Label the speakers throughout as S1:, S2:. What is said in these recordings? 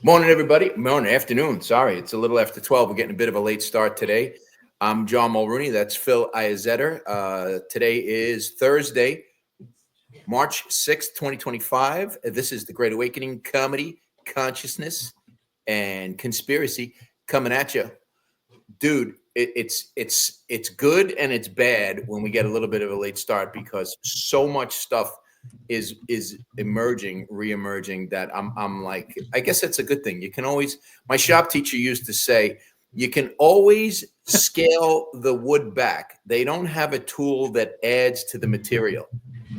S1: Morning, everybody. Morning, afternoon. Sorry, it's a little after 12. We're getting a bit of a late start today. I'm John Mulrooney. That's Phil Iazetter. Today is Thursday, March 6th, 2025. This is the Great Awakening Comedy, Consciousness, and Conspiracy coming at you. Dude, it's good and it's bad when we get a little bit of a late start because so much stuff is re-emerging that I'm like, I guess that's a good thing. You can always, my shop teacher used to say, you can always scale the wood back. They don't have a tool that adds to the material.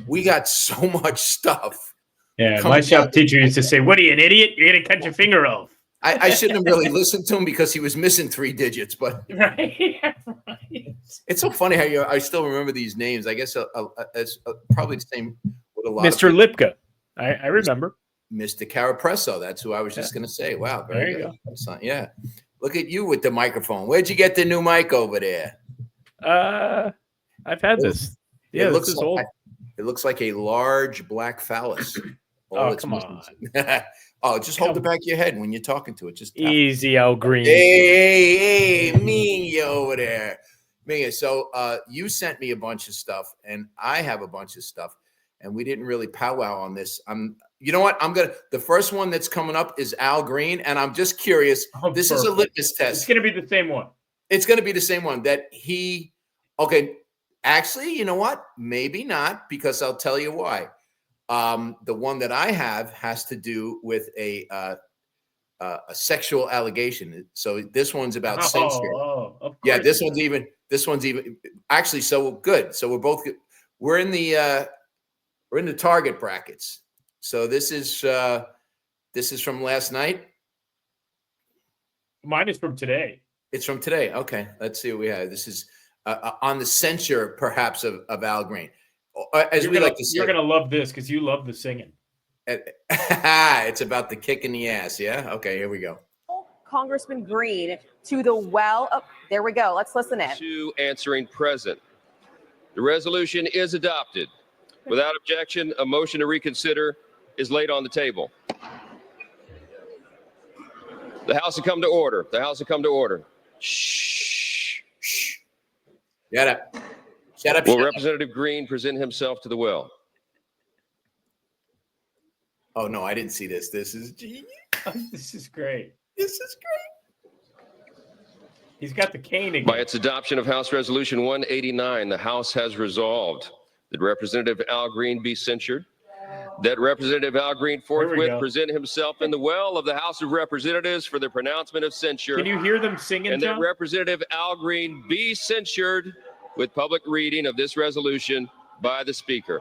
S1: We got so much stuff.
S2: Yeah, my shop teacher used to say, what are you, an idiot? You're going to cut your finger off.
S1: I shouldn't have really listened to him because he was missing 3 digits, but
S2: right.
S1: It's so funny how I still remember these names. I guess it's probably the same with a lot
S2: Mr.
S1: of
S2: Lipka. I remember.
S1: Mr. Carapresso. That's who I was just going to say. Wow. Very good. Yeah. Look at you with the microphone. Where'd you get the new mic over there?
S2: I've had this. Yeah, this is old.
S1: It looks like a large black phallus.
S2: Oh, come on.
S1: Oh, just hold the back of your head when you're talking to it. Just
S2: easy, Al Green.
S1: Hey, me, you over there. Mia, so you sent me a bunch of stuff, and I have a bunch of stuff, and we didn't really powwow on this. You know what? The first one that's coming up is Al Green, and I'm just curious. This is a litmus test.
S2: It's going to be the same one.
S1: It's going to be the same one that he. Okay, actually, you know what? Maybe not, because I'll tell you why. The one that I have has to do with a sexual allegation. So this one's about censure. Yeah, this one's even actually so good. So we're both good. We're in the target brackets. So this is from last night.
S2: Mine is from today.
S1: It's from today. Okay, let's see what we have. This is on the censure, perhaps, of Al Green. As we like to say,
S2: you're gonna love this because you love the singing.
S1: It's about the kick in the ass. Yeah. Okay. Here we go.
S3: Congressman Green to the well. Oh, there we go. Let's listen in.
S4: To answering present. The resolution is adopted. Without objection, a motion to reconsider is laid on the table. The House will come to order. The House will come to order. Shh.
S1: Shh. Shut up. Shut up.
S4: Will Representative Green present himself to the well?
S1: Oh, no, I didn't see this. This is genius.
S2: This is great.
S1: This is great.
S2: He's got the cane again.
S4: By its adoption of House Resolution 189, the House has resolved that Representative Al Green be censured, that Representative Al Green forthwith present himself in the well of the House of Representatives for the pronouncement of censure.
S2: Can you hear them singing,
S4: and
S2: John?
S4: that Representative Al Green be censured with public reading of this resolution by the Speaker.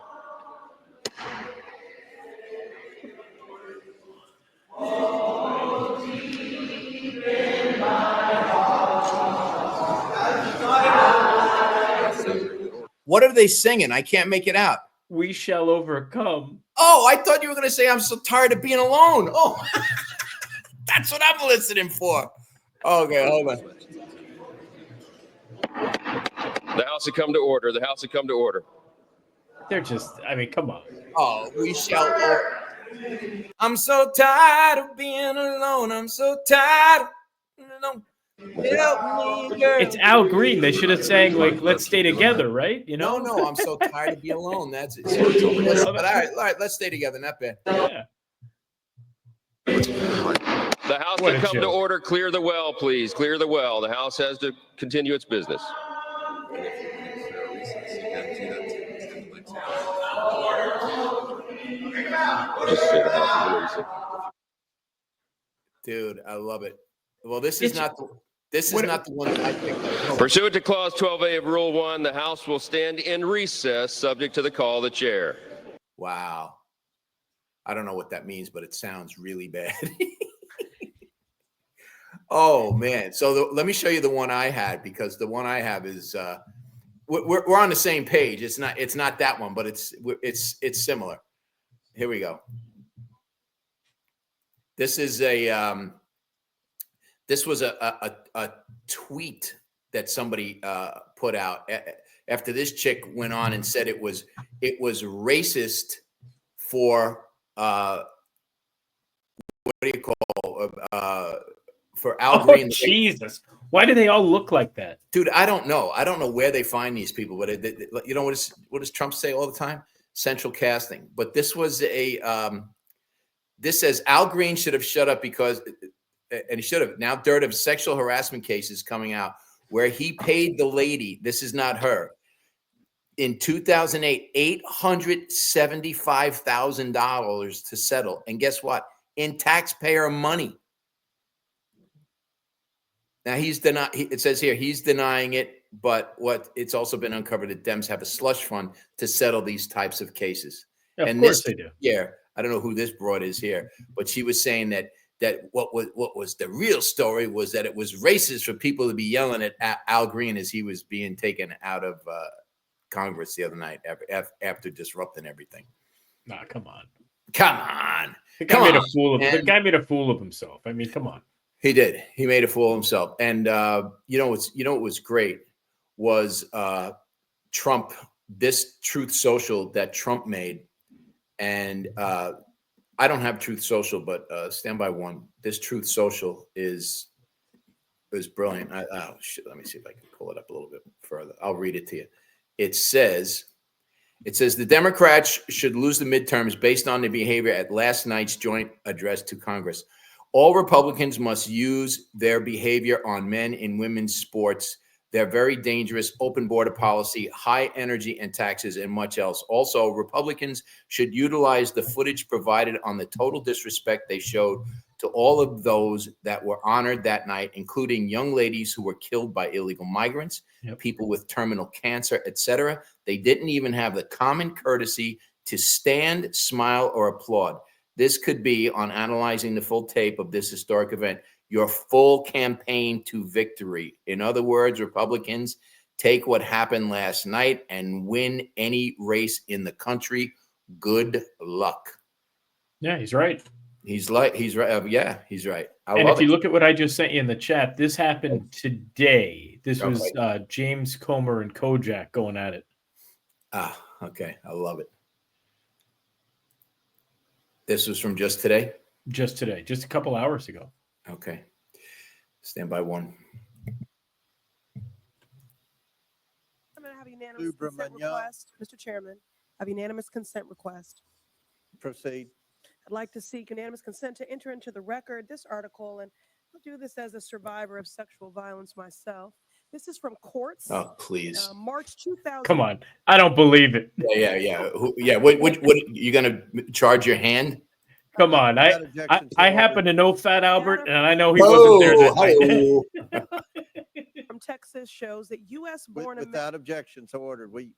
S1: What are they singing? I can't make it out.
S2: We shall overcome.
S1: Oh, I thought you were going to say I'm so tired of being alone. Oh, that's what I'm listening for. Okay, hold on.
S4: The House will come to order. The House will come to order.
S2: They're just, I mean, come on.
S1: Oh, we shall. I'm so tired of being alone. I'm so tired of being alone. Help me, girl.
S2: It's Al Green. They should have sang like "Let's Stay Together," right? You know?
S1: No. I'm so tired of being alone. That's it. So, but all right. Let's stay together. Not bad.
S2: Yeah.
S4: The House will come to order. Clear the well, please. Clear the well. The House has to continue its business.
S1: Dude, I love it. Well, this is not the one that I picked up.
S4: Pursuant to Clause 12A of Rule 1, the House will stand in recess, subject to the call of the chair.
S1: Wow. I don't know what that means, but it sounds really bad. Oh, man. So let me show you the one I had, because the one I have is we're on the same page. It's not that one, but it's similar. Here we go. This is this was a tweet that somebody put out after this chick went on and said it was racist for what do you call for Al
S2: Oh,
S1: Green.
S2: Jesus. Why do they all look like that?
S1: Dude, I don't know. I don't know where they find these people, but you know what does Trump say all the time? Central casting. But this was this says Al Green should have shut up because, and he should have. Now dirt of sexual harassment cases coming out where he paid the lady, this is not her, in 2008, $875,000 to settle. And guess what? In taxpayer money. Now he's denying. It says here he's denying it, but what it's also been uncovered that Dems have a slush fund to settle these types of cases.
S2: Of
S1: And
S2: course
S1: this,
S2: they do.
S1: yeah, I don't know who this broad is here, but she was saying that what was the real story was that it was racist for people to be yelling at Al Green as he was being taken out of Congress the other night after disrupting everything.
S2: Nah, come on.
S1: Come on.
S2: The guy made a fool of himself. I mean, come on.
S1: He did. He made a fool of himself. And what was great was Trump, this Truth Social that Trump made. And I don't have Truth Social, but stand by one. This Truth Social is brilliant. Let me see if I can pull it up a little bit further. I'll read it to you. It says the Democrats should lose the midterms based on their behavior at last night's joint address to Congress. All Republicans must use their behavior on men and women's sports, their very dangerous open border policy, high energy and taxes, and much else. Also, Republicans should utilize the footage provided on the total disrespect they showed to all of those that were honored that night, including young ladies who were killed by illegal migrants, people with terminal cancer, etc. They didn't even have the common courtesy to stand, smile, or applaud. This could be, on analyzing the full tape of this historic event, your full campaign to victory. In other words, Republicans, take what happened last night and win any race in the country. Good luck.
S2: Yeah, he's right.
S1: He's right. He's right.
S2: And if you look at what I just sent you in the chat, this happened today. This was James Comer and Kojak going at it.
S1: Ah, okay. I love it. This was from just today?
S2: Just today, just a couple hours ago.
S1: Okay. Stand by one.
S5: I'm going to have a unanimous consent request. Mr. Chairman, I have a unanimous consent request.
S6: Proceed.
S5: I'd like to seek unanimous consent to enter into the record this article, and I'll do this as a survivor of sexual violence myself. This is from Courts.
S1: Oh, please.
S5: March 2000.
S2: Come on. I don't believe it.
S1: Yeah. What you going to charge your hand?
S2: Come on. I happen to know Fat Albert, and I know he wasn't there that night.
S5: From Texas shows that U.S.-born
S6: without objection, so ordered. We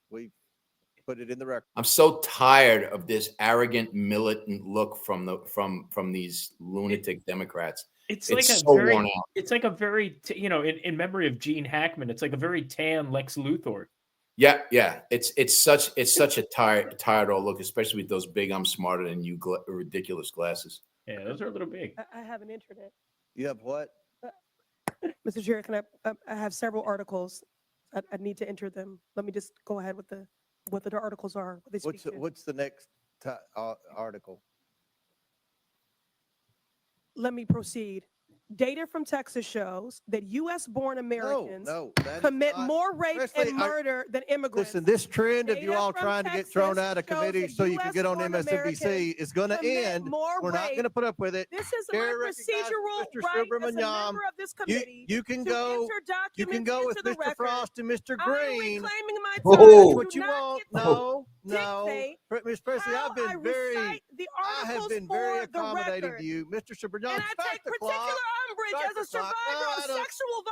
S6: put it in the record.
S1: I'm so tired of this arrogant, militant look from these lunatic Democrats.
S2: It's like
S1: so worn out.
S2: It's like a very, in memory of Gene Hackman, it's like a very tan Lex Luthor.
S1: Yeah. It's such a tired old look, especially with those big "I'm smarter than you" ridiculous glasses.
S2: Yeah, those are a little big.
S5: I have an internet.
S6: You have what?
S5: Mr. Chair, can I have several articles. I need to enter them. Let me just go ahead with what the articles are.
S6: What's the next article?
S5: Let me proceed. Data from Texas shows that U.S.-born Americans commit more rape and murder than immigrants.
S6: Listen, this trend of you all trying to get thrown out of committee so you can get on MSNBC is going to end. We're not going to put up with it.
S5: This is my procedural right as a member of this committee.
S6: You can go with Mr. Frost and Mr. Green.
S5: That's
S6: what you want. No. Ms. Presley, I have been very accommodating to you. Mr. Cipriano,
S5: and I take particular umbrage as a survivor of sexual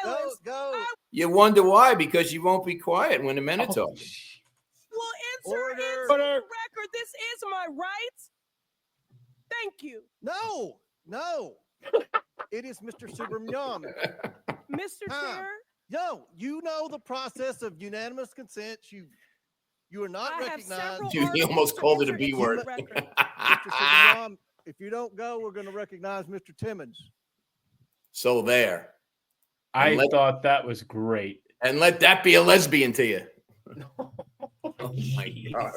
S5: violence.
S6: Go.
S1: You wonder why? Because you won't be quiet when the men are talking.
S5: Well, enter into the record. This is my right. Thank you.
S6: No. It is Mr. Subramaniam.
S5: Mr. Chair.
S6: No, you know the process of unanimous consent. You are not recognized.
S1: You almost called it a B word.
S6: Mr. Subramaniam, if you don't go, we're going to recognize Mr. Timmons.
S1: So there.
S2: I thought that was great.
S1: And let that be a lesbian to you.
S2: Oh my God.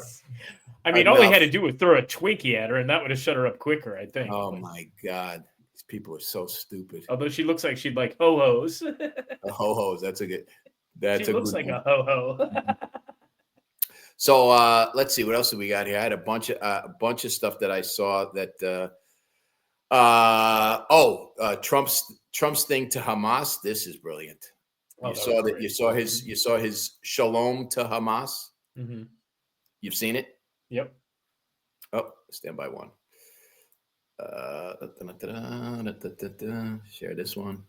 S2: I mean, all they had to do was throw a Twinkie at her, and that would have shut her up quicker, I think.
S1: Oh, my God. These people are so stupid.
S2: Although she looks like she'd like ho-hos.
S1: Ho-hos. That's a good
S2: She looks like a ho-ho.
S1: So let's see. What else do we got here? I had a bunch of stuff that I saw that Trump's thing to Hamas. This is brilliant. You saw his shalom to Hamas.
S2: Mm-hmm.
S1: You've seen it?
S2: Yep.
S1: Oh, stand by one. Share this one.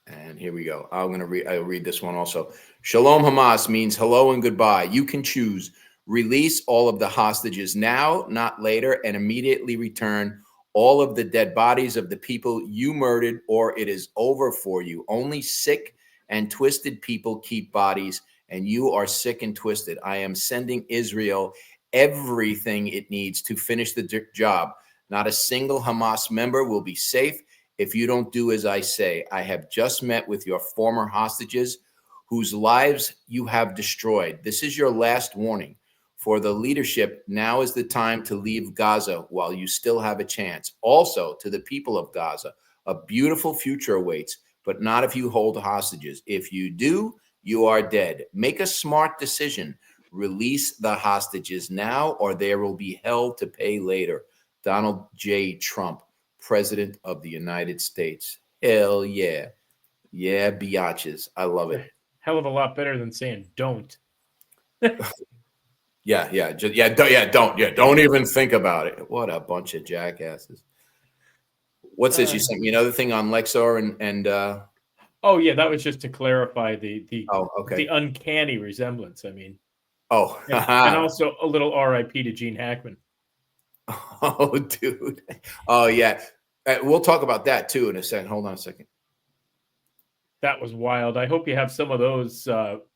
S1: And here we go. I'll read this one also. Shalom Hamas means hello and goodbye. You can choose. Release all of the hostages now, not later, and immediately return all of the dead bodies of the people you murdered, or it is over for you. Only sick and twisted people keep bodies, and you are sick and twisted. I am sending Israel everything it needs to finish the job. Not a single Hamas member will be safe if you don't do as I say. I have just met with your former hostages whose lives you have destroyed. This is your last warning. For the leadership, now is the time to leave Gaza while you still have a chance. Also, to the people of Gaza, a beautiful future awaits, but not if you hold hostages. If you do, you are dead. Make a smart decision. Release the hostages now, or there will be hell to pay later. Donald J. Trump, President of the United States. Hell yeah. Yeah, biatches. I love it.
S2: Hell of a lot better than saying don't.
S1: Don't even think about it. What a bunch of jackasses. What's this? You sent me another thing on Lexar and
S2: oh yeah, that was just to clarify the
S1: okay.
S2: The uncanny resemblance. I mean,
S1: and
S2: also a little RIP to Gene Hackman.
S1: Oh, dude. Oh yeah, we'll talk about that too in a second. Hold on a second.
S2: That was wild. I hope you have some of those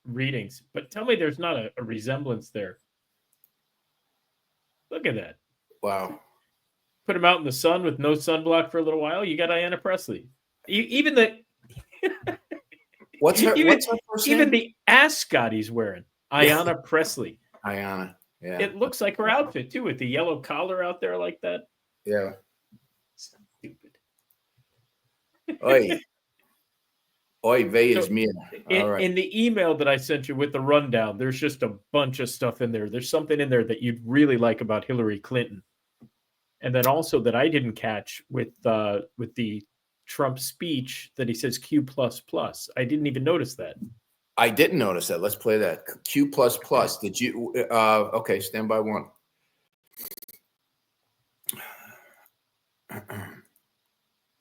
S2: readings, but tell me there's not a resemblance there. Look at that.
S1: Wow.
S2: Put him out in the sun with no sunblock for a little while. You got Ayanna Pressley. Even the
S1: what's her first name?
S2: Even the ascot he's wearing, Ayanna Pressley.
S1: Ayanna. Yeah.
S2: It looks like her outfit too, with the yellow collar out there like that.
S1: Yeah.
S2: Stupid.
S1: Oy. Oy vey is mia. All right.
S2: In the email that I sent you with the rundown, there's just a bunch of stuff in there. There's something in there that you'd really like about Hillary Clinton. And then also that I didn't catch with the Trump speech that he says Q++. I didn't even notice that.
S1: I didn't notice that. Let's play that. Q++. Did you? Okay, stand by one.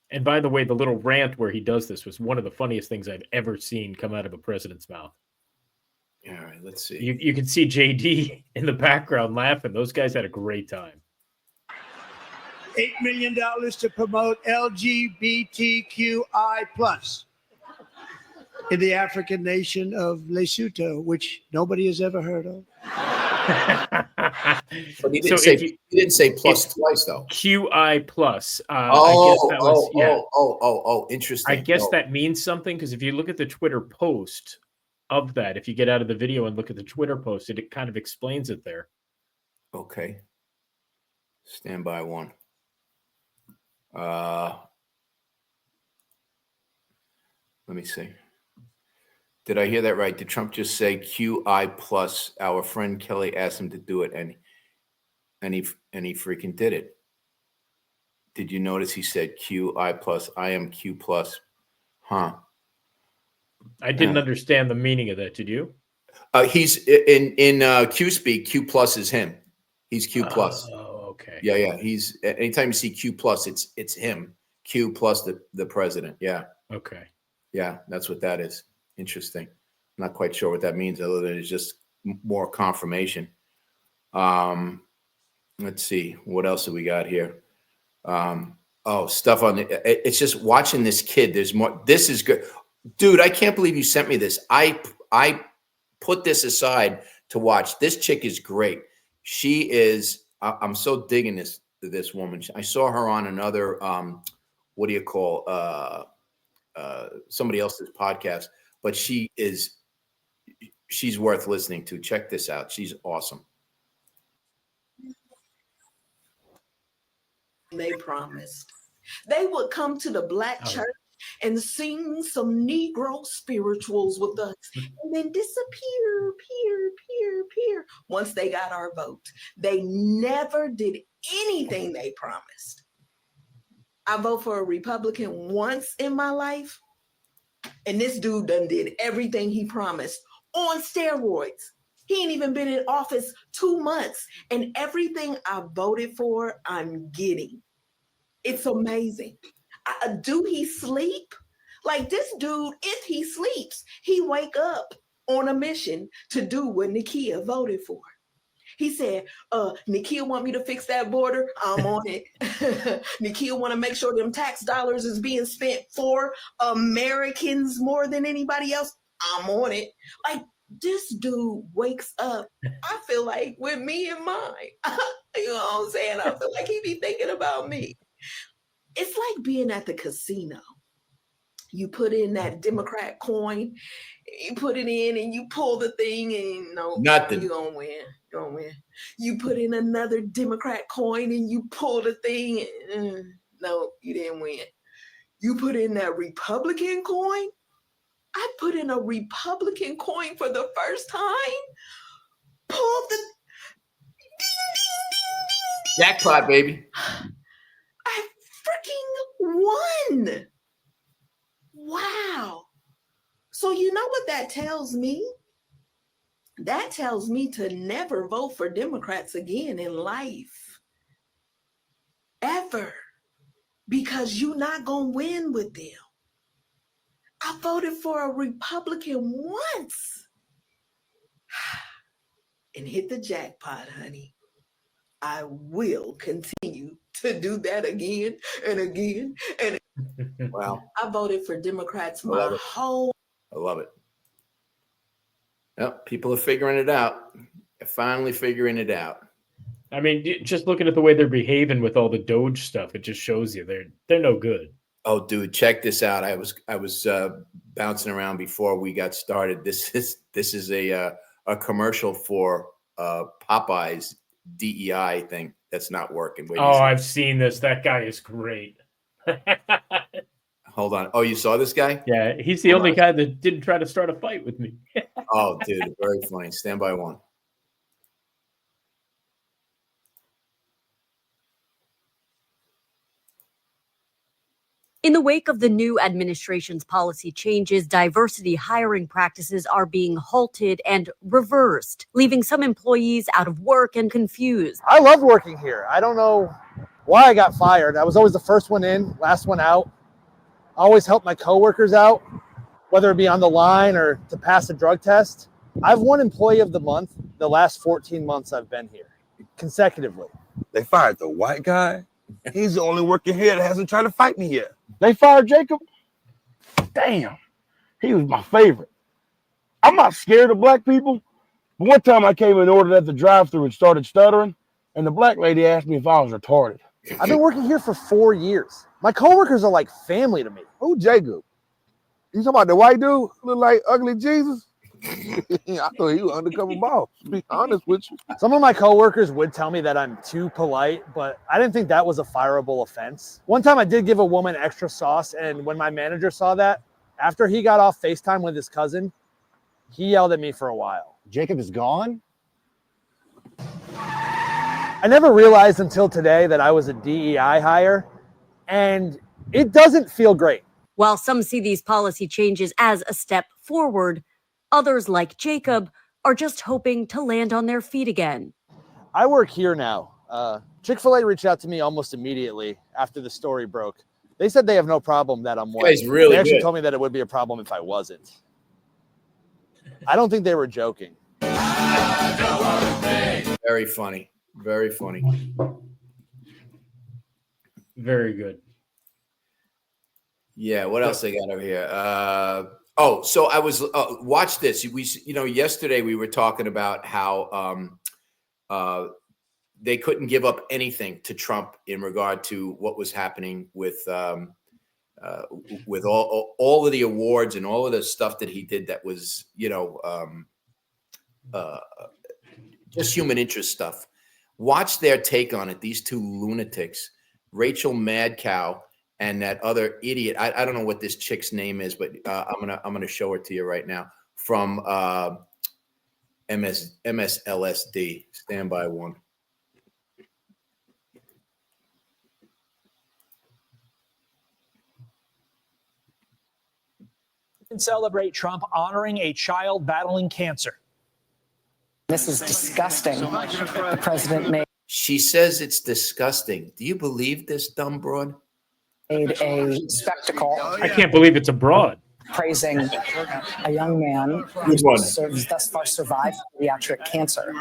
S2: And by the way, the little rant where he does this was one of the funniest things I've ever seen come out of a president's mouth.
S1: All right, let's see.
S2: You can see JD in the background laughing. Those guys had a great time.
S7: $8 million to promote LGBTQI+ in the African nation of Lesotho, which nobody has ever heard of.
S1: But he didn't say plus twice though.
S2: QI+. I guess that
S1: was interesting.
S2: I guess that means something because if you look at the Twitter post of that, if you get out of the video and look at the Twitter post, it kind of explains it there.
S1: Okay. Stand by one. Let me see. Did I hear that right? Did Trump just say QI+? Our friend Kelly asked him to do it, and he freaking did it. Did you notice he said QI+? I am Q+. Huh.
S2: I didn't understand the meaning of that. Did you?
S1: He's in Q speak. Q+ is him. He's Q+.
S2: Oh, okay.
S1: Yeah. He's anytime you see Q+, it's him. Q+ the president. Yeah.
S2: Okay.
S1: Yeah, that's what that is. Interesting. I'm not quite sure what that means, other than it's just more confirmation. Let's see. What else have we got here? Stuff on it's just watching this kid. There's more. This is good. Dude, I can't believe you sent me this. I put this aside to watch. This chick is great. She is, I'm so digging this woman. I saw her on another, what do you call, somebody else's podcast, but she's she's worth listening to. Check this out. She's awesome.
S8: They promised they would come to the Black church and sing some Negro spirituals with us and then disappear, peer. Once they got our vote, they never did anything they promised. I vote for a Republican once in my life, and this dude done did everything he promised on steroids. He ain't even been in office 2 months, and everything I voted for, I'm getting. It's amazing. Do he sleep? Like this dude, if he sleeps, he wake up on a mission to do what Nakia voted for. He said, Nakia want me to fix that border. I'm on it. Nakia want to make sure them tax dollars is being spent for Americans more than anybody else. I'm on it. Like this dude wakes up, I feel like, with me in mind. You know what I'm saying? I feel like he be thinking about me. It's like being at the casino. You put in that Democrat coin, you put it in and you pull the thing and
S1: nothing.
S8: You're gonna win. You're gonna win. You put in another Democrat coin and you pull the thing and no, you didn't win. You put in that Republican coin. I put in a Republican coin for the first time. Pulled the ding.
S1: Jackpot, baby.
S8: I freaking won. Wow. So you know what that tells me? That tells me to never vote for Democrats again in life. Ever. Because you're not going to win with them. I voted for a Republican once and hit the jackpot, honey. I will continue to do that again and again and again.
S1: Wow.
S8: I voted for Democrats my whole.
S1: I love it. Yep, people are figuring it out. They're finally figuring it out.
S2: I mean, just looking at the way they're behaving with all the Doge stuff, it just shows you they're no good. Oh,
S1: dude, check this out. I was bouncing around before we got started. This is a commercial for Popeye's DEI thing that's not working. Wait,
S2: I've seen this. That guy is great.
S1: Hold on. Oh, you saw this guy?
S2: Yeah, he's the only guy that didn't try to start a fight with me.
S1: Oh, dude, very funny. Stand by one.
S9: In the wake of the new administration's policy changes, diversity hiring practices are being halted and reversed, leaving some employees out of work and confused.
S10: I love working here. I don't know why I got fired. I was always the first one in, last one out. I always help my coworkers out, whether it be on the line or to pass a drug test. I've won Employee of the Month the last 14 months I've been here, consecutively.
S11: They fired the white guy? He's the only worker here that hasn't tried to fight me yet.
S12: They fired Jacob? Damn, he was my favorite. I'm not scared of black people. But one time I came and ordered at the drive-thru and started stuttering, and the black lady asked me if I was retarded.
S10: I've been working here for 4 years. My coworkers are like family to me.
S11: Who, Jacob? You talking about the white dude? Look like ugly Jesus? I thought he was undercover boss, to be honest with you.
S10: Some of my coworkers would tell me that I'm too polite, but I didn't think that was a fireable offense. One time I did give a woman extra sauce, and when my manager saw that, after he got off FaceTime with his cousin, he yelled at me for a while.
S13: Jacob is gone?
S10: I never realized until today that I was a DEI hire, and it doesn't feel great.
S9: While some see these policy changes as a step forward, others, like Jacob, are just hoping to land on their feet again.
S10: I work here now. Chick-fil-A reached out to me almost immediately after the story broke. They said they have no problem that I'm white. They actually told me that it would be a problem if I wasn't. I don't think they were joking.
S1: Very funny. Very funny.
S2: Very good.
S1: Yeah, what else they got over here? So I was watch this. Yesterday we were talking about how they couldn't give up anything to Trump in regard to what was happening with all of the awards and all of the stuff that he did that was just human interest stuff. Watch their take on it. These two lunatics, Rachel Madcow and that other idiot. I don't know what this chick's name is, but I'm gonna show it to you right now from MSLSD. Stand by one.
S13: And celebrate Trump honoring a child battling cancer.
S14: This is disgusting. The president made
S1: She says it's disgusting. Do you believe this, dumb broad?
S14: a spectacle.
S2: I can't believe it's abroad.
S14: Praising a young man who thus far survived pediatric cancer,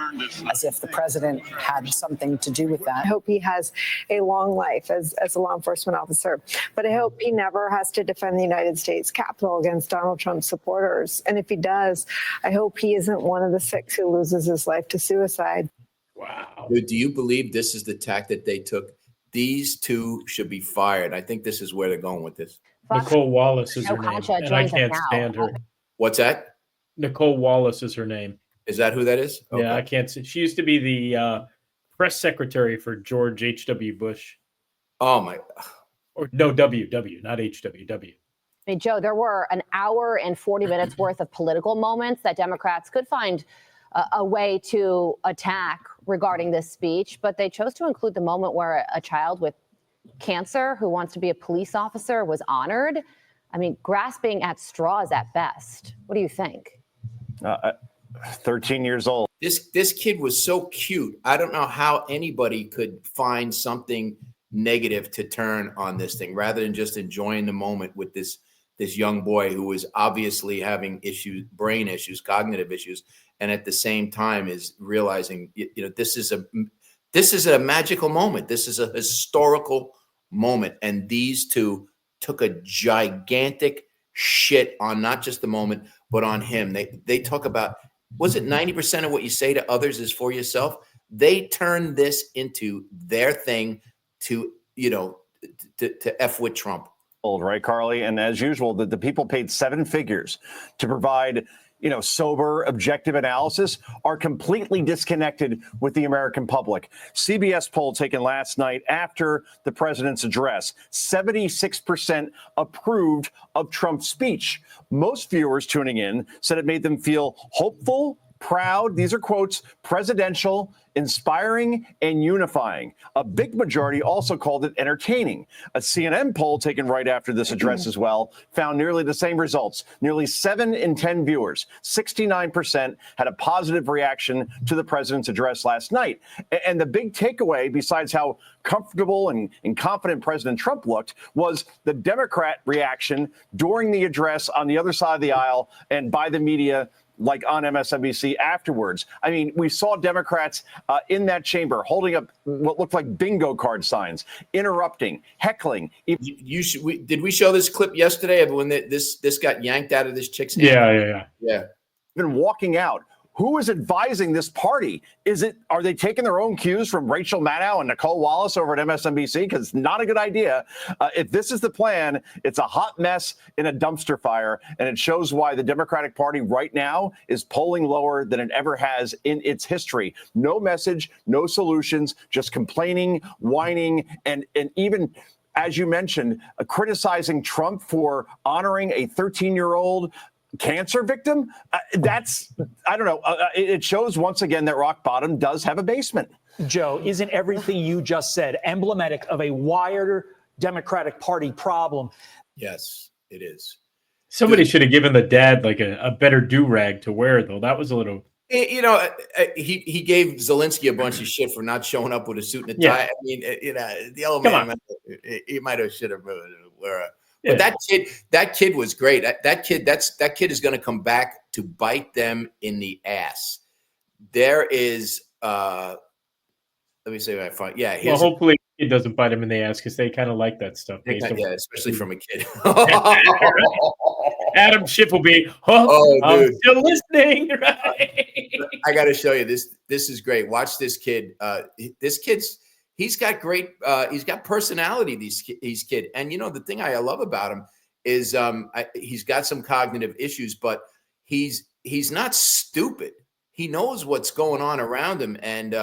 S14: as if the president had something to do with that.
S15: I hope he has a long life as a law enforcement officer, but I hope he never has to defend the United States Capitol against Donald Trump supporters. And if he does, I hope he isn't one of the 6 who loses his life to suicide.
S2: Wow.
S1: Dude, do you believe this is the tack that they took? These two should be fired. I think this is where they're going with this.
S2: Nicole Wallace is her name, and I can't stand her.
S1: What's that?
S2: Nicole Wallace is her name.
S1: Is that who that is? Okay.
S2: Yeah, I can't see. She used to be the press secretary for George H.W. Bush.
S1: Oh, my.
S2: Or no, W.W., not H.W.W.
S3: Hey, Joe, there were an hour and 40 minutes worth of political moments that Democrats could find a way to attack regarding this speech, but they chose to include the moment where a child with cancer who wants to be a police officer was honored. I mean, grasping at straws at best. What do you think?
S16: 13 years old.
S1: This kid was so cute. I don't know how anybody could find something negative to turn on this thing rather than just enjoying the moment with this young boy who was obviously having issues, brain issues, cognitive issues, and at the same time is realizing, this is a magical moment. This is a historical moment. And these two took a gigantic shit on not just the moment, but on him. They talk about, was it 90% of what you say to others is for yourself? They turned this into their thing to F with Trump.
S16: Right, Carly? And as usual, the people paid 7 figures to provide sober, objective analysis, are completely disconnected with the American public. CBS poll taken last night after the president's address, 76% approved of Trump's speech. Most viewers tuning in said it made them feel hopeful, proud, these are quotes, presidential, inspiring, and unifying. A big majority also called it entertaining. A CNN poll taken right after this address as well found nearly the same results. Nearly 7 in 10 viewers, 69%, had a positive reaction to the president's address last night. And the big takeaway, besides how comfortable and confident President Trump looked, was the Democrat reaction during the address on the other side of the aisle and by the media, like on MSNBC afterwards. I mean, we saw Democrats in that chamber holding up what looked like bingo card signs, interrupting, heckling.
S1: Did we show this clip yesterday of when this got yanked out of this chick's hand? Yeah.
S16: Even walking out. Who is advising this party? Are they taking their own cues from Rachel Maddow and Nicole Wallace over at MSNBC? Because it's not a good idea. If this is the plan, it's a hot mess in a dumpster fire, and it shows why the Democratic Party right now is polling lower than it ever has in its history. No message, no solutions, just complaining, whining, and even, as you mentioned, criticizing Trump for honoring a 13-year-old cancer victim. I don't know. It shows once again that rock bottom does have a basement.
S13: Joe, isn't everything you just said emblematic of a wider Democratic Party problem?
S1: Yes, it is.
S2: Somebody should have given the dad like a better do-rag to wear, though. That was a little...
S1: He gave Zelensky a bunch of shit for not showing up with a suit and a tie. Yeah. I mean, the old man, he might have should have wear a... But that kid was great. That kid is going to come back to bite them in the ass. There is, let me see if I find. Yeah.
S2: Well, hopefully it doesn't bite him in the ass because they kind of like that stuff.
S1: Especially from a kid.
S2: Adam Schiff will be. I'm still listening. Right.
S1: I got to show you this. This is great. Watch this kid. This kid's. He's got great. He's got personality. These kid, and the thing I love about him is he's got some cognitive issues, but he's not stupid. he knows what's going on around him, and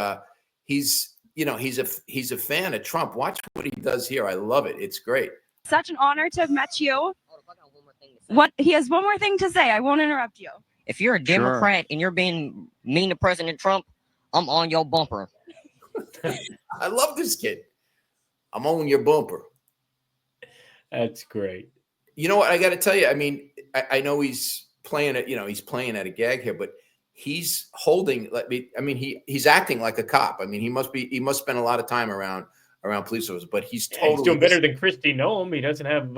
S1: he's a fan of Trump. Watch what he does here. I love it. It's great.
S17: Such an honor to have met you. What he has one more thing to say. I won't interrupt you.
S18: If you're a Democrat and you're being mean to President Trump, I'm on your bumper.
S1: I love this kid. I'm on your bumper.
S2: That's great.
S1: You know what? I got to tell you. I mean, I know he's playing it. He's playing at a gag here, but he's holding. I mean, he's acting like a cop. I mean, he must spend a lot of time around police officers, but he's totally
S2: he's doing better than Kristi Noem. He doesn't have,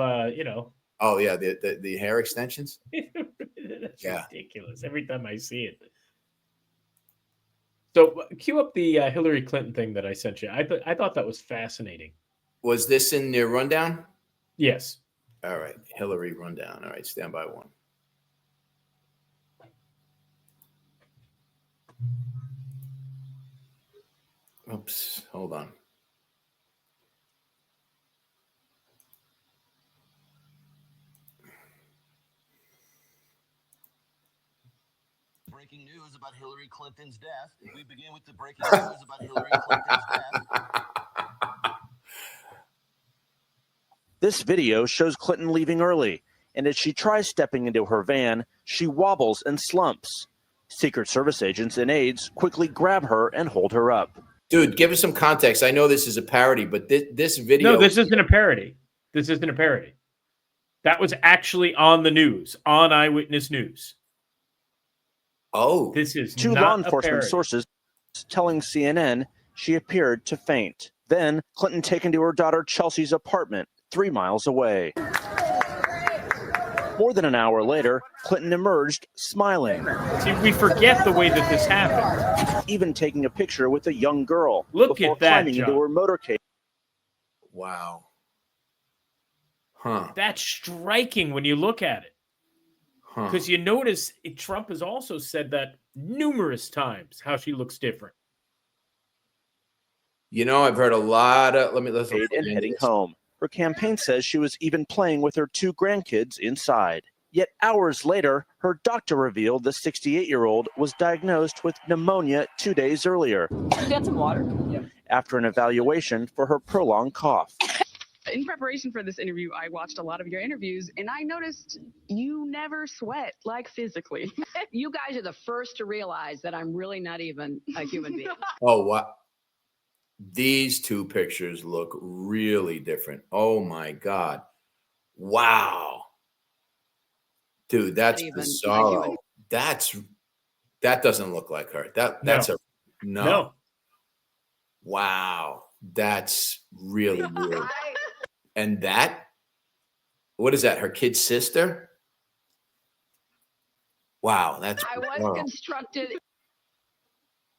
S1: Oh yeah, the hair extensions.
S2: That's ridiculous. Every time I see it. So cue up the Hillary Clinton thing that I sent you. I thought that was fascinating.
S1: Was this in the rundown?
S2: Yes.
S1: All right, Hillary rundown. All right, stand by one. Oops, hold on.
S19: Breaking news about Hillary Clinton's death. We begin with the breaking news about Hillary Clinton's death.
S20: This video shows Clinton leaving early, and as she tries stepping into her van, she wobbles and slumps. Secret Service agents and aides quickly grab her and hold her up.
S1: Dude, give us some context. I know this is a parody, but this video...
S2: No, this isn't a parody. This isn't a parody. That was actually on the news, on Eyewitness News.
S1: Oh.
S2: This is
S20: Two
S2: not
S20: law enforcement
S2: a parody.
S20: sources telling CNN she appeared to faint. Then, Clinton taken to her daughter Chelsea's apartment 3 miles away. More than an hour later, Clinton emerged smiling.
S2: See, we forget the way that this happened.
S20: Even taking a picture with a young girl.
S2: Look
S20: before
S2: at that,
S20: climbing
S2: John.
S20: into her motorcade.
S1: Wow. Huh.
S2: That's striking when you look at it. Because you notice Trump has also said that numerous times, how she looks different.
S1: I've heard a lot of... Let's
S20: and heading home. Her campaign says she was even playing with her 2 grandkids inside. Yet hours later, her doctor revealed the 68-year-old was diagnosed with pneumonia 2 days earlier.
S17: Get some water.
S20: After an evaluation for her prolonged cough.
S21: In preparation for this interview, I watched a lot of your interviews, and I noticed you never sweat, like physically.
S22: You guys are the first to realize that I'm really not even a human being.
S1: Oh, wow. These 2 pictures look really different. Oh, my God. Wow. Dude, that's bizarro. That doesn't look like her. That's no. Wow. That's really weird. And what is that? Her kid's sister? Wow, that's
S22: I was constructed.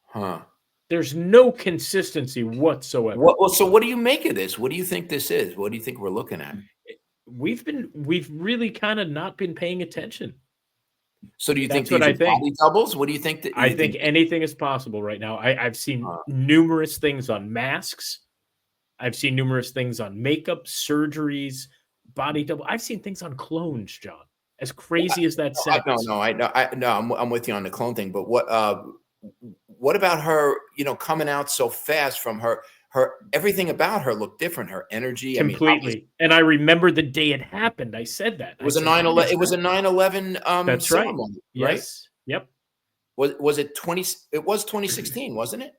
S1: Huh.
S2: There's no consistency whatsoever.
S1: So what do you make of this? What do you think this is? What do you think we're looking at?
S2: We've really kind of not been paying attention.
S1: So do you think these are body doubles? What do you think?
S2: I think anything is possible right now. I've seen numerous things on masks. I've seen numerous things on makeup, surgeries, body double. I've seen things on clones, John. As crazy as that sounds.
S1: I'm with you on the clone thing. But what about her? Coming out so fast from her everything about her looked different. Her energy,
S2: completely. And I remember the day it happened. I said that
S1: it was a 9/11. It was a 9/11.
S2: That's
S1: ceremony,
S2: right.
S1: Right.
S2: Yep.
S1: Was it 20? It was 2016, wasn't it?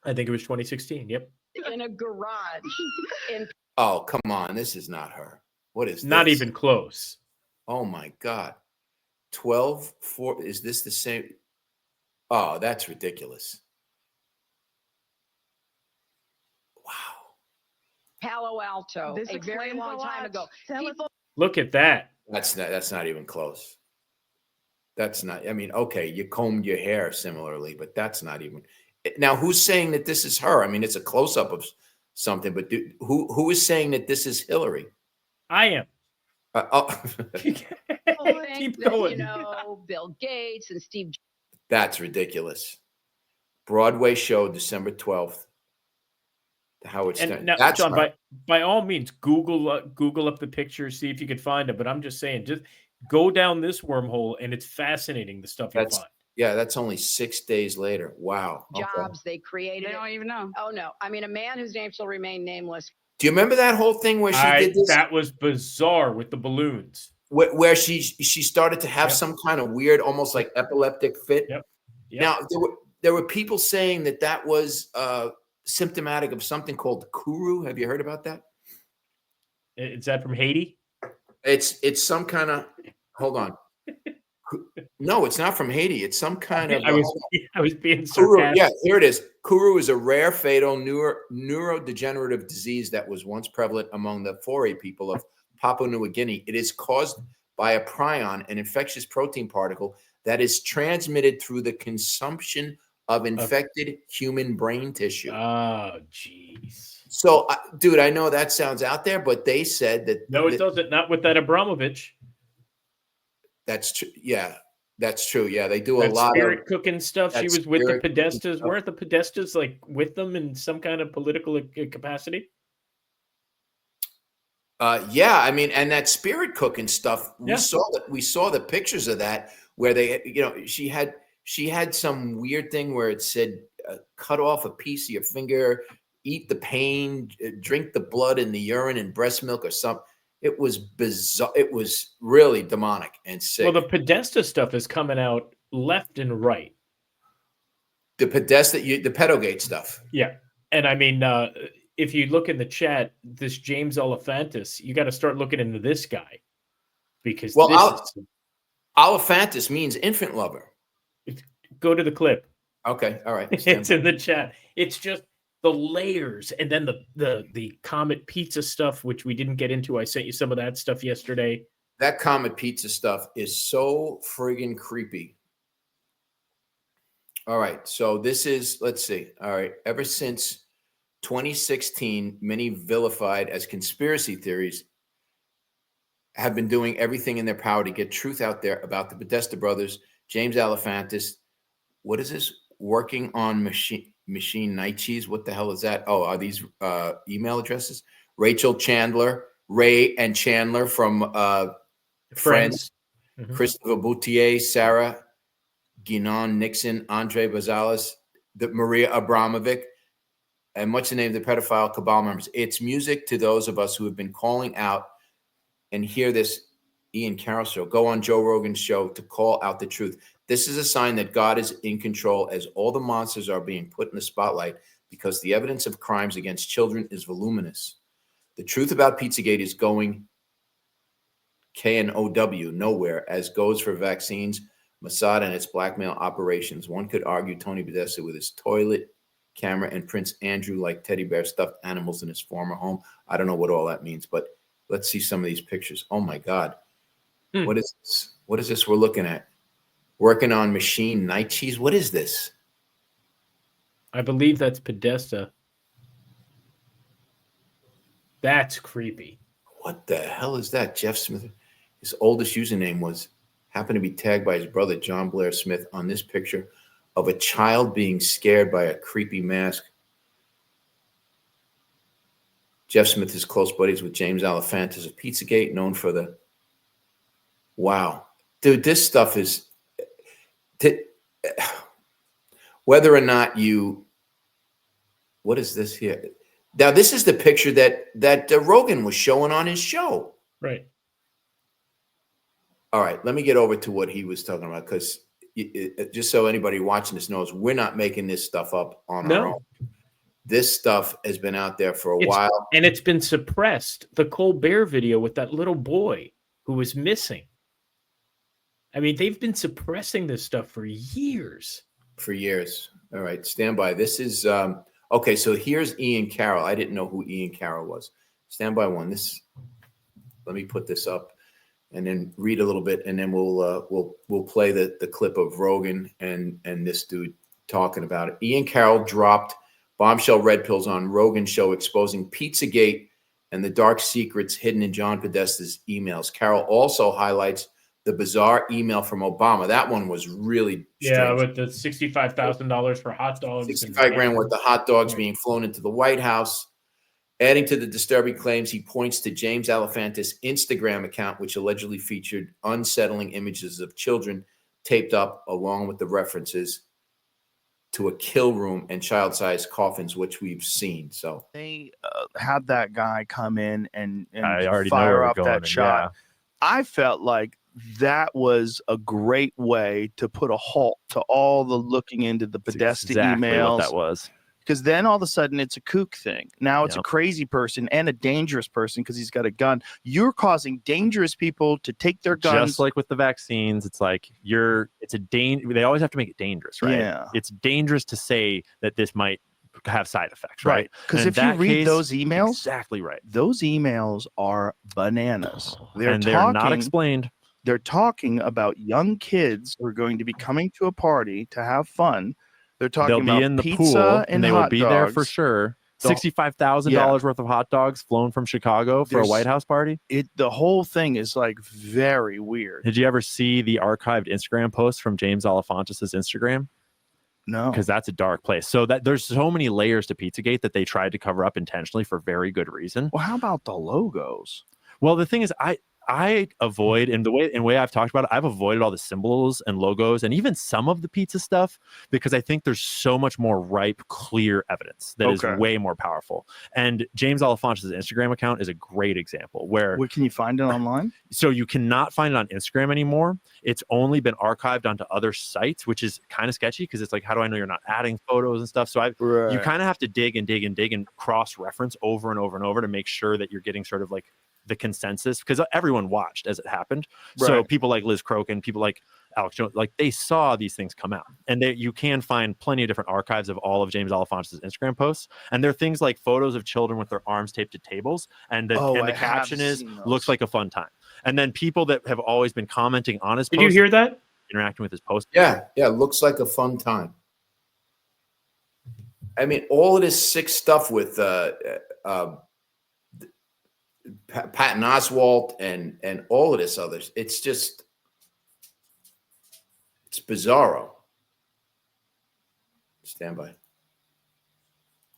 S2: I think it was 2016. Yep.
S22: In a garage.
S1: Oh, come on. This is not her. What is this?
S2: Not even close.
S1: Oh, my God. 12/4. Is this the same? Oh, that's ridiculous.
S22: Palo Alto, a very long time ago.
S2: Look at that.
S1: That's not even close. That's not. Okay, you combed your hair similarly, but that's not even. Now, who's saying that this is her? It's a close up of something, but who is saying that this is Hillary?
S2: I am.
S22: Keep going. Bill Gates and Steve.
S1: That's ridiculous. Broadway show, December 12th. Howard Stern.
S2: Now, that's John, by all means, Google up the picture, see if you can find it. But I'm just saying, just go down this wormhole, and it's fascinating the stuff you find.
S1: Yeah, that's only 6 days later. Wow. Okay.
S22: Jobs they created.
S17: They don't even know.
S22: Oh no! I mean, a man whose name shall remain nameless.
S1: Do you remember that whole thing where she did this?
S2: That was bizarre with the balloons.
S1: Where she started to have some kind of weird, almost like epileptic fit.
S2: Yep.
S1: Now there were people saying that was symptomatic of something called Kuru. Have you heard about that?
S2: Is that from Haiti?
S1: It's some kind of. Hold on. No, it's not from Haiti. It's some kind of.
S2: I was being
S1: Kuru,
S2: sarcastic.
S1: yeah, here it is. Kuru is a rare, fatal neurodegenerative disease that was once prevalent among the Fore people of Papua New Guinea. It is caused by a prion, an infectious protein particle that is transmitted through the consumption of infected human brain tissue.
S2: Oh, jeez.
S1: So, dude, I know that sounds out there, but they said that.
S2: No, it doesn't. Not with that Abramovich.
S1: That's true. Yeah, that's true. Yeah, they do a
S2: That
S1: lot
S2: spirit
S1: of
S2: cooking stuff. She was with the Podestas. Weren't the Podestas like with them in some kind of political capacity?
S1: Yeah, I mean, and that spirit cooking stuff. We saw the pictures of that where they, she had some weird thing where it said, cut off a piece of your finger, eat the pain, drink the blood and the urine and breast milk or something. It was bizarre. It was really demonic and sick.
S2: Well, the Podesta stuff is coming out left and right.
S1: The pedogate stuff.
S2: Yeah. And I mean, if you look in the chat, this James Alefantis, you got to start looking into this guy because
S1: Alefantis means infant lover.
S2: Go to the clip.
S1: Okay. All right.
S2: It's in the chat. It's just the layers, and then the Comet Pizza stuff, which we didn't get into. I sent you some of that stuff yesterday.
S1: That Comet Pizza stuff is so friggin' creepy. All right, so this is, let's see. All right, ever since 2016, many vilified as conspiracy theories have been doing everything in their power to get truth out there about the Podesta brothers. James Alefantis, what is this? Working on machine night cheese. What the hell is that? Oh, are these email addresses? Rachel Chandler, Ray and Chandler from Friends.
S2: Mm-hmm.
S1: Christopher Boutier, Sarah Guinan Nixon, Andre Bazales, Maria Abramovic, and much the name of the pedophile cabal members. It's music to those of us who have been calling out and hear this Ian Carroll show, go on Joe Rogan's show to call out the truth. This is a sign that God is in control as all the monsters are being put in the spotlight because the evidence of crimes against children is voluminous. The truth about Pizzagate is going KNOW, nowhere, as goes for vaccines, Mossad and its blackmail operations. One could argue Tony Podesta with his toilet camera and Prince Andrew like teddy bear stuffed animals in his former home. I don't know what all that means, but let's see some of these pictures. Oh my God. What is this? What is this we're looking at? Working on machine night cheese. What is this?
S2: I believe that's Podesta. That's creepy.
S1: What the hell is that? Jeff Smith. His oldest username happened to be tagged by his brother, John Blair Smith, on this picture of a child being scared by a creepy mask. Jeff Smith is close buddies with James Alefantis of Pizzagate, known for the... Wow. Dude, this stuff is... Whether or not you... What is this here? Now, this is the picture that Rogan was showing on his show.
S2: Right.
S1: All right, let me get over to what he was talking about, because just so anybody watching this knows, we're not making this stuff up on our own. This stuff has been out there for a while.
S2: And it's been suppressed. The Colbert video with that little boy who was missing. I mean, they've been suppressing this stuff for years.
S1: For years. All right, stand by. This is, okay, so here's Ian Carroll. I didn't know who Ian Carroll was. Stand by one. Let me put this up and then read a little bit, and then we'll play the clip of Rogan and this dude talking about it. Ian Carroll dropped bombshell red pills on Rogan's show exposing Pizzagate and the dark secrets hidden in John Podesta's emails. Carroll also highlights the bizarre email from Obama. That one was really strange.
S2: Yeah, with the $65,000 for hot dogs.
S1: 65 grand worth of hot dogs being flown into the White House. Adding to the disturbing claims, he points to James Alefantis' Instagram account, which allegedly featured unsettling images of children taped up along with the references to a kill room and child-sized coffins, which we've seen. So
S4: they had that guy come in and
S5: I already know where
S4: fire
S5: you're
S4: off
S5: going,
S4: that
S5: and
S4: shot. I felt like that was a great way to put a halt to all the looking into the Podesta
S5: exactly
S4: emails.
S5: what that was.
S4: Because then all of a sudden it's a kook thing. Now it's a crazy person and a dangerous person because he's got a gun. You're causing dangerous people to take their guns.
S5: Just like with the vaccines, it's like they always have to make it dangerous, right?
S4: Yeah.
S5: It's dangerous to say that this might have side effects,
S4: Right.
S5: right?
S4: Because
S5: And
S4: if
S5: in
S4: you
S5: that
S4: read
S5: case,
S4: those emails,
S5: exactly right.
S4: Those emails are bananas.
S5: And they're not explained.
S4: They're talking about young kids who are going to be coming to a party to have fun. They're talking
S5: They'll
S4: about
S5: be in the
S4: pizza
S5: pool
S4: and
S5: they will
S4: hot
S5: be there for
S4: dogs.
S5: sure.
S4: The-
S5: $65,000 worth of hot dogs flown from Chicago for a
S4: There's-
S5: White House party.
S4: The whole thing is like very weird.
S5: Did you ever see the archived Instagram post from James Alefantis' Instagram?
S4: No,
S5: because that's a dark place. So that there's so many layers to Pizzagate that they tried to cover up intentionally for very good reason.
S4: Well, how about the logos?
S5: Well, the thing is, I avoid, in the way I've talked about it, I've avoided all the symbols and logos and even some of the pizza stuff because I think there's so much more ripe, clear evidence that is way more powerful. And James Alefantis' Instagram account is a great example where
S4: can you find it online?
S5: So you cannot find it on Instagram anymore. It's only been archived onto other sites, which is kind of sketchy because it's like, how do I know you're not adding photos and stuff? So you kind of have to dig and cross-reference over and over and over to make sure that you're getting sort of like the consensus, because everyone watched as it happened. So
S4: Right.
S5: people like Liz Crokin, people like Alex Jones, like they saw these things come out, and you can find plenty of different archives of all of James Alefantis' Instagram posts. And there are things like photos of children with their arms taped to tables, and the caption is "looks like a fun time." And then people that have always been commenting on his
S2: Did you
S5: posts,
S2: hear that?
S5: interacting with his post.
S1: Yeah, looks like a fun time. I mean, all of this sick stuff with Patton Oswalt and all of this others, it's bizarro. Stand by.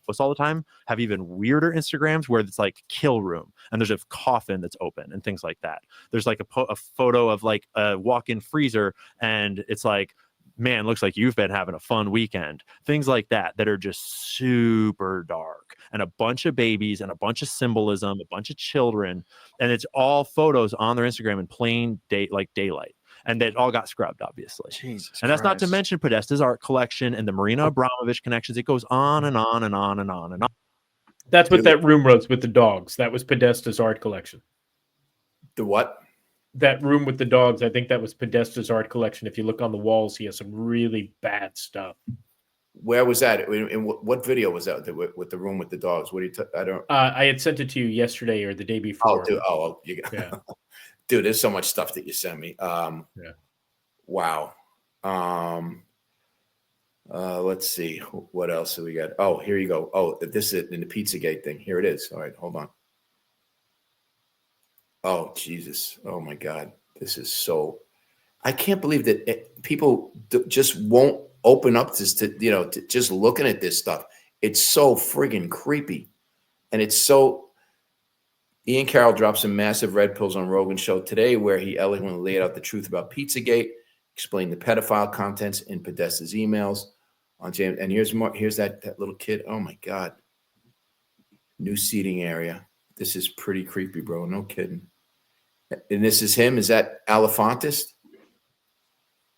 S5: Posts all the time have even weirder Instagrams where it's like kill room and there's a coffin that's open and things like that. There's like a photo of like a walk-in freezer and it's like, man, looks like you've been having a fun weekend. Things like that are just super dark, and a bunch of babies and a bunch of symbolism, a bunch of children, and it's all photos on their Instagram in plain daylight. And they all got scrubbed, obviously.
S4: Jesus
S5: and that's not to
S4: Christ.
S5: mention Podesta's art collection and the Marina Abramovich connections. It goes on and on and on and on and on.
S2: That's what that room was with the dogs. That was Podesta's art collection.
S1: The what?
S2: That room with the dogs. I think that was Podesta's art collection. If you look on the walls, he has some really bad stuff.
S1: Where was that? In what video was that with the room with the dogs? What do you? I don't.
S2: I had sent it to you yesterday or the day before.
S1: You got.
S2: Yeah.
S1: Dude, there's so much stuff that you sent me. Wow. Let's see. What else do we got? Oh, here you go. Oh, this is in the Pizzagate thing. Here it is. All right, hold on. Oh, Jesus. Oh, my God. This is so... I can't believe that people just won't open up to just looking at this stuff. It's so friggin' creepy. And it's so... Ian Carroll dropped some massive red pills on Rogan's show today where he eloquently laid out the truth about Pizzagate, explained the pedophile contents in Podesta's emails on James. And here's more. Here's that little kid. Oh, my God. New seating area. This is pretty creepy, bro. No kidding. And this is him? Is that Alefantis?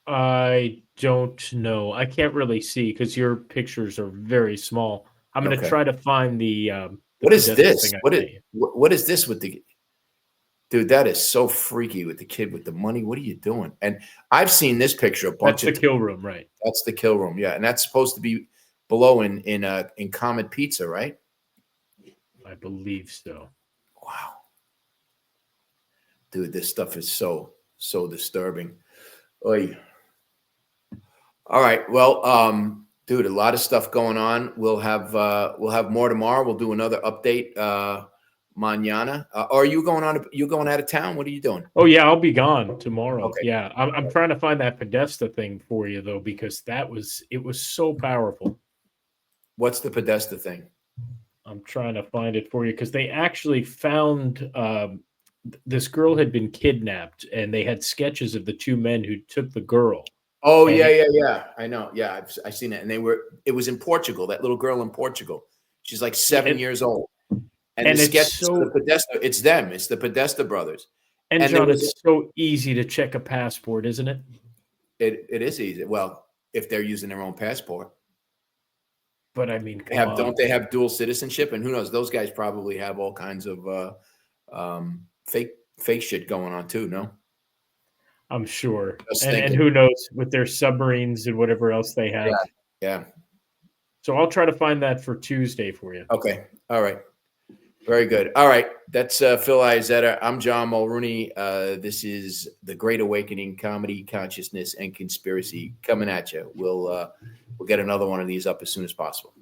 S2: I don't know. I can't really see because your pictures are very small. I'm going to try to find the
S1: what is
S2: Podesta
S1: this?
S2: thing I
S1: What
S2: sent
S1: is
S2: you.
S1: what is this with the dude? That is so freaky with the kid with the money. What are you doing? And I've seen this picture a bunch
S2: That's
S1: of
S2: the kill room, right?
S1: That's the kill room, yeah. And that's supposed to be below in Comet Pizza, right?
S2: I believe so.
S1: Wow. Dude, this stuff is so disturbing. Oy. All right. Well, dude, a lot of stuff going on. We'll have more tomorrow. We'll do another update mañana. Are you going on? You going out of town? What are you doing?
S2: Oh yeah, I'll be gone tomorrow.
S1: Okay.
S2: Yeah, I'm trying to find that Podesta thing for you though because it was so powerful.
S1: What's the Podesta thing?
S2: I'm trying to find it for you because they actually found this girl had been kidnapped and they had sketches of the two men who took the girl.
S1: Oh,
S2: And
S1: yeah. I know. Yeah, I've seen it. And it was in Portugal, that little girl in Portugal. She's like 7 years old. And the
S2: and it's
S1: sketch, the Podesta, it's them. It's the Podesta brothers.
S2: And
S1: there
S2: John,
S1: was
S2: it's so easy to check a passport, isn't it?
S1: It is easy. Well, if they're using their own passport.
S2: But I mean, come on.
S1: Don't they have dual citizenship? And who knows? Those guys probably have all kinds of fake shit going on too. No,
S2: I'm sure.
S1: Just
S2: And
S1: thinking.
S2: who knows with their submarines and whatever else they have.
S1: Yeah.
S2: So I'll try to find that for Tuesday for you.
S1: Okay. All right. Very good. All right. That's Phil Iazetta. I'm John Mulrooney. This is The Great Awakening: Comedy, Consciousness, and Conspiracy coming at you. We'll get another one of these up as soon as possible.